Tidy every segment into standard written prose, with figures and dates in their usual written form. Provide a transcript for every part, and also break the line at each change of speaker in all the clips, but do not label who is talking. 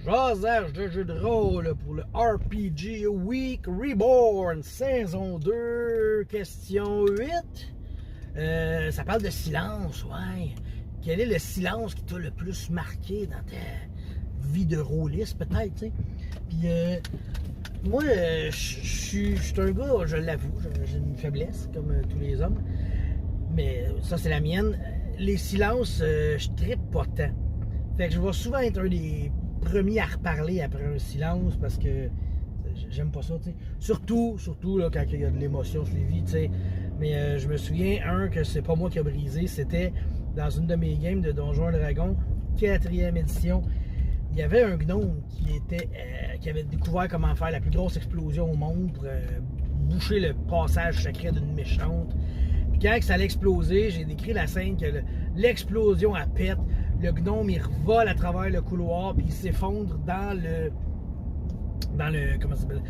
Jasage de jeu de rôle pour le RPG Week Reborn, saison 2, question 8. Ça parle de silence, ouais. Quel est le silence qui t'a le plus marqué dans ta vie de rôliste, peut-être, tu sais? Puis, moi, je suis un gars, je l'avoue, j'ai une faiblesse, comme tous les hommes. Mais ça, c'est la mienne. Les silences, je trippe pas tant. Fait que je vais souvent être un des premiers à reparler après un silence parce que j'aime pas ça, tu sais. Surtout là, quand il y a de l'émotion suivie, tu sais. Mais je me souviens, que c'est pas moi qui a brisé, c'était dans une de mes games de Donjons & Dragons, 4e édition. Il y avait un gnome qui avait découvert comment faire la plus grosse explosion au monde pour boucher le passage secret d'une méchante. Puis quand ça allait exploser, j'ai décrit la scène que l'explosion elle pète, le gnome il revole à travers le couloir puis il s'effondre dans le comment ça s'appelle,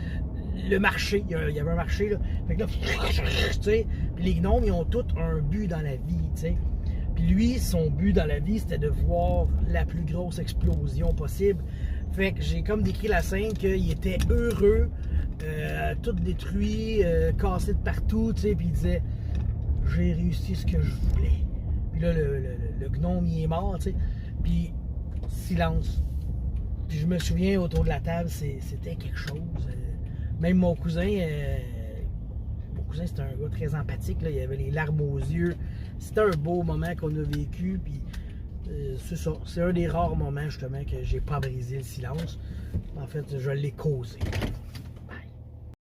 le marché. Il y avait un marché là. Fait que là, tu sais, puis les gnomes ils ont tous un but dans la vie, tu sais. Puis lui, son but dans la vie, c'était de voir la plus grosse explosion possible. Fait que j'ai comme décrit la scène qu'il était heureux, tout détruit, cassé de partout, tu sais, puis il disait « J'ai réussi ce que je voulais ». Puis là, le gnome, il est mort, tu sais. Puis silence. Puis je me souviens, autour de la table, c'était quelque chose. Même mon cousin, c'était un gars très empathique, là. Il avait les larmes aux yeux. C'était un beau moment qu'on a vécu, puis c'est ça. C'est un des rares moments, justement, que j'ai pas brisé le silence. En fait, je l'ai causé.